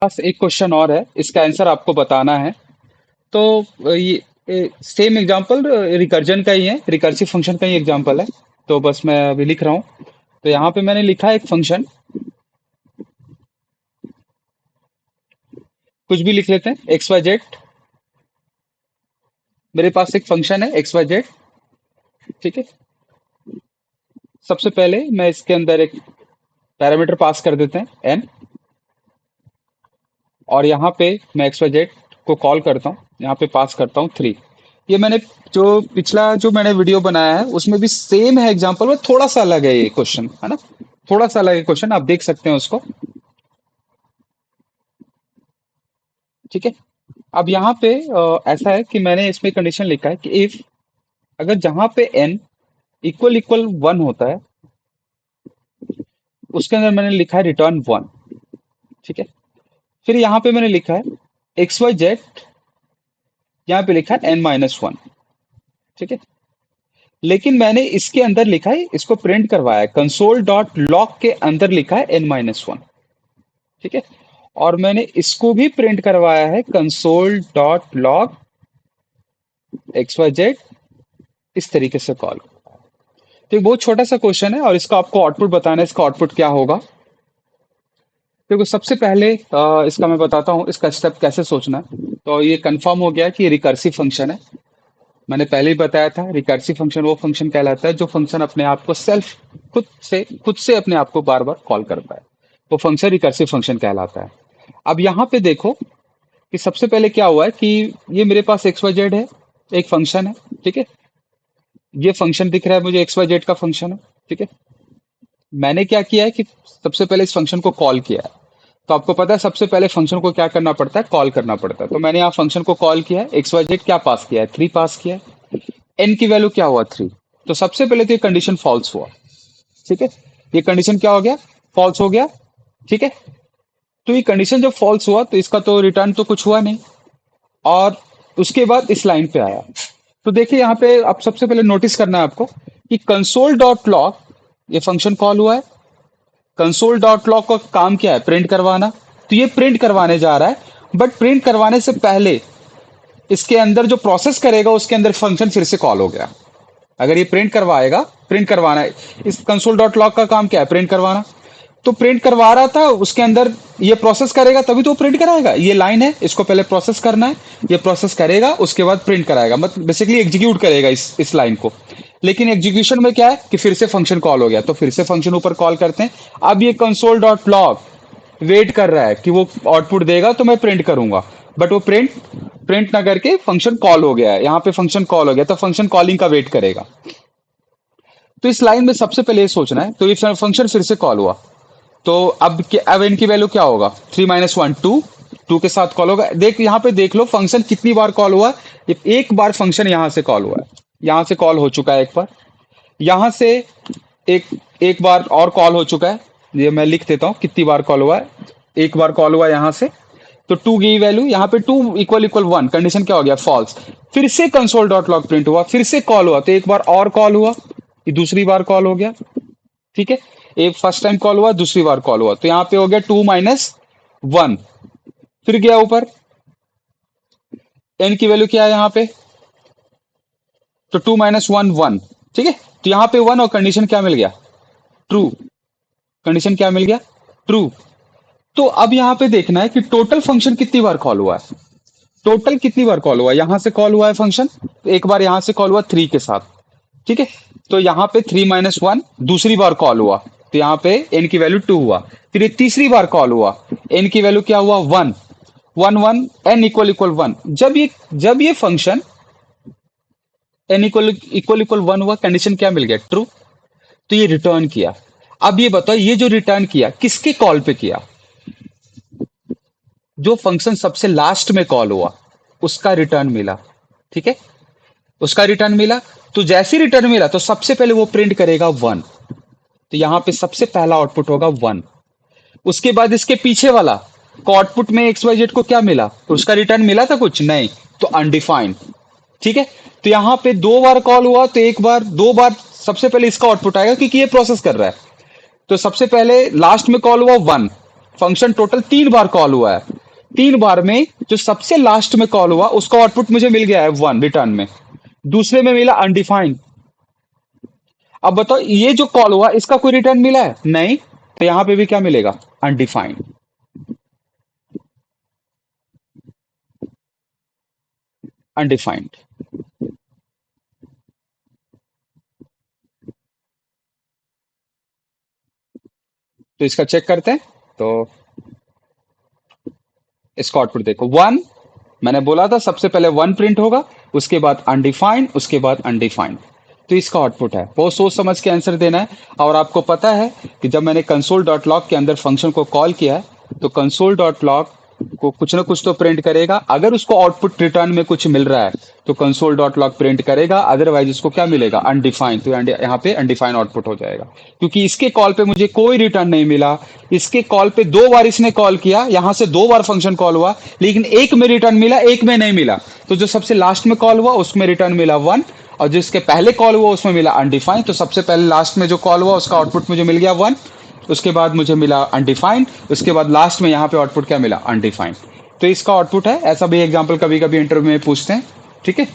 पास एक क्वेश्चन और है, इसका आंसर आपको बताना है। तो ये सेम एग्जांपल रिकर्जन का ही है, रिकर्सिव फंक्शन का ही एग्जांपल है। तो बस मैं अभी लिख रहा हूँ। तो यहाँ पे मैंने लिखा है एक फंक्शन, कुछ भी लिख लेते हैं, एक्स वाई जेड। मेरे पास एक फंक्शन है एक्स वाई जेड, ठीक है। सबसे पहले मैं इसके अंदर एक पैरामीटर पास कर देते हैं एन, और यहाँ पे मैं एक्स वाई जेड को कॉल करता हूँ, यहाँ पे पास करता हूँ थ्री। ये मैंने जो पिछला जो मैंने वीडियो बनाया है उसमें भी सेम है एग्जांपल, में थोड़ा सा अलग है ये क्वेश्चन, है ना। थोड़ा सा अलग है क्वेश्चन, आप देख सकते हैं उसको, ठीक है। अब यहाँ पे ऐसा है कि मैंने इसमें कंडीशन लिखा है कि इफ, अगर जहां पे एन इक्वल इक्वल वन होता है, उसके अंदर मैंने लिखा है रिटर्न वन, ठीक है। फिर यहाँ पे मैंने लिखा है एक्स वाई जेड, यहाँ पे लिखा है एन माइनस वन, ठीक है। लेकिन मैंने इसके अंदर लिखा है, इसको प्रिंट करवाया है, कंसोल डॉट लॉग के अंदर लिखा है एन माइनस वन, ठीक है। और मैंने इसको भी प्रिंट करवाया है console dot log X Y Z, इस तरीके से कॉल। तो एक बहुत छोटा सा क्वेश्चन है और इसका आपको आउटपुट बताना है, इसका आउटपुट क्या होगा। देखो सबसे पहले इसका मैं बताता हूँ इसका स्टेप कैसे सोचना है। तो ये कंफर्म हो गया कि ये रिकर्सिव फंक्शन है। मैंने पहले ही बताया था, रिकर्सिव फंक्शन वो फंक्शन कहलाता है जो फंक्शन अपने आप को सेल्फ, खुद से अपने आप को बार बार कॉल करता है, वो फंक्शन रिकर्सिव फंक्शन कहलाता है। अब यहाँ पे देखो कि सबसे पहले क्या हुआ है कि ये मेरे पास एक्स वाई जेड है, एक फंक्शन है, ठीक है। ये फंक्शन दिख रहा है मुझे, एक्स वाई जेड का फंक्शन है, ठीक है। मैंने क्या किया है कि सबसे पहले इस फंक्शन को कॉल किया है। तो आपको पता है सबसे पहले फंक्शन को क्या करना पड़ता है, कॉल करना पड़ता है। तो मैंने यहाँ फंक्शन को कॉल किया है, एक्स वाई जेड क्या पास किया है, थ्री पास किया है। एन की वैल्यू क्या हुआ, थ्री। तो सबसे पहले तो ये कंडीशन फॉल्स हुआ, ठीक है। ये कंडीशन क्या हो गया, फॉल्स हो गया, ठीक है। तो ये कंडीशन जब फॉल्स हुआ तो इसका तो रिटर्न तो कुछ हुआ नहीं। और उसके बाद इस लाइन पे आया। तो देखिए यहाँ पे आप सबसे पहले नोटिस करना है आपको कि कंसोल डॉट लॉग, ये फंक्शन कॉल हुआ है। कंसोल डॉट लॉग का काम क्या है, प्रिंट करवाना। तो ये प्रिंट करवाने जा रहा है, बट प्रिंट करवाने से पहले इसके अंदर जो प्रोसेस करेगा उसके अंदर फंक्शन फिर से कॉल हो गया। अगर ये प्रिंट करवाएगा, प्रिंट करवाना है, इस कंसोल डॉट लॉग का काम क्या है, प्रिंट करवाना। तो प्रिंट करवा रहा था, उसके अंदर ये प्रोसेस करेगा तभी तो प्रिंट कराएगा। ये लाइन है, इसको पहले प्रोसेस करना है, ये प्रोसेस करेगा उसके बाद प्रिंट कराएगा, मतलब बेसिकली एग्जीक्यूट करेगा इस लाइन को। लेकिन एग्जीक्यूशन में क्या है कि फिर से फंक्शन कॉल हो गया, तो फिर से फंक्शन ऊपर कॉल करते हैं। अब ये कंसोल डॉट लॉग वेट कर रहा है कि वो आउटपुट देगा तो मैं प्रिंट करूंगा, बट वो प्रिंट प्रिंट ना करके फंक्शन कॉल हो गया है, यहाँ पे फंक्शन कॉल हो गया तो फंक्शन कॉलिंग का वेट करेगा। तो इस लाइन में सबसे पहले ये सोचना है। तो ये फंक्शन फिर से कॉल हुआ, तो अब इनकी वैल्यू क्या होगा, three minus one two, two के साथ कॉल होगा। देख यहाँ पे देख लो फंक्शन कितनी बार कॉल हुआ। एक बार फंक्शन यहाँ से कॉल हुआ है, यहाँ से कॉल हो चुका है एक बार, यहाँ से एक एक बार और कॉल हो चुका है। ये मैं लिख देता हूँ कितनी बार कॉल हुआ है। एक बार कॉल हुआ यहाँ से, तो टू की वैल्यू यहाँ पे two equal equal one, condition क्या हो गया, फॉल्स। फिर से कंसोल डॉट लॉग प्रिंट हुआ, फिर से कॉल हुआ, तो एक बार और कॉल हुआ, ये दूसरी बार कॉल हो गया, ठीक है। एक फर्स्ट टाइम कॉल हुआ, दूसरी बार कॉल हुआ, तो यहाँ पे हो गया टू माइनस वन। फिर गया ऊपर, एन की वैल्यू क्या है यहाँ पे, तो टू माइनस वन वन, ठीक है। तो यहाँ पे वन और कंडीशन क्या मिल गया, ट्रू। कंडीशन क्या मिल गया, ट्रू। तो अब यहाँ पे देखना है कि टोटल फंक्शन कितनी बार कॉल हुआ है, टोटल कितनी बार कॉल हुआ है। यहां से कॉल हुआ है फंक्शन, तो एक बार यहां से कॉल हुआ थ्री के साथ, ठीक है। तो यहाँ पे थ्री माइनस वन दूसरी बार कॉल हुआ, तो यहाँ पे एन की वैल्यू टू हुआ। फिर ये तीसरी बार कॉल हुआ, एन की वैल्यू क्या हुआ, one, one one, N equal equal one. जब ये function N equal equal equal one हुआ, कंडीशन क्या मिल गया, ट्रू। तो ये रिटर्न किया। अब ये बताओ ये जो रिटर्न किया किसके कॉल पे किया, जो फंक्शन सबसे लास्ट में कॉल हुआ उसका रिटर्न मिला, ठीक है। उसका रिटर्न मिला, तो जैसे रिटर्न मिला तो सबसे पहले वो प्रिंट करेगा वन। तो यहां पे सबसे पहला आउटपुट होगा वन। उसके बाद इसके पीछे वाला को आउटपुट में एक्स वाई जेड को क्या मिला, तो उसका रिटर्न मिला था कुछ नहीं, तो अनडिफाइंड, ठीक है। तो यहाँ पे दो बार कॉल हुआ, तो एक बार दो बार सबसे पहले इसका आउटपुट आएगा क्योंकि ये प्रोसेस कर रहा है। तो सबसे पहले लास्ट में कॉल हुआ वन, फंक्शन टोटल 3 बार कॉल हुआ है। 3 बार में जो सबसे लास्ट में कॉल हुआ उसका आउटपुट मुझे मिल गया है 1 रिटर्न में। दूसरे में मिला अनडिफाइंड। अब बताओ ये जो कॉल हुआ इसका कोई रिटर्न मिला है? नहीं। तो यहां पे भी क्या मिलेगा? अनडिफाइंड। अनडिफाइंड। तो इसका चेक करते हैं। तो इसका आउटपुट देखो 1। मैंने बोला था सबसे पहले 1 प्रिंट होगा, उसके बाद अनडिफाइंड, उसके बाद अनडिफाइंड। तो इसका आउटपुट है। बहुत सोच समझ के आंसर देना है। और आपको पता है कि जब मैंने कंसोल डॉट लॉग के अंदर फंक्शन को कॉल किया है तो कंसोल डॉट लॉग को कुछ ना कुछ तो प्रिंट करेगा। अगर उसको आउटपुट रिटर्न में कुछ मिल रहा है तो कंसोल डॉट लॉग प्रिंट करेगा, अदरवाइज उसको क्या मिलेगा? अनडिफाइंड। तो यहाँ पे अनडिफाइंड आउटपुट हो जाएगा। क्योंकि इसके कॉल पे मुझे कोई रिटर्न नहीं मिला। इसके कॉल पे 2 बार इसने कॉल किया, यहां से 2 बार फंक्शन कॉल हुआ, लेकिन एक में रिटर्न मिला, एक में नहीं मिला। तो जो सबसे लास्ट में कॉल हुआ उसमें रिटर्न मिला 1, और जिसके पहले कॉल हुआ उसमें मिला अनडिफाइंड। तो सबसे पहले लास्ट में जो कॉल हुआ उसका आउटपुट मुझे मिल गया 1, उसके बाद मुझे मिला अनडिफाइंड, उसके बाद लास्ट में यहाँ पे आउटपुट क्या मिला? अनडिफाइंड। तो इसका आउटपुट है। ऐसा भी एग्जाम्पल कभी कभी इंटरव्यू में पूछते हैं। ठीक है।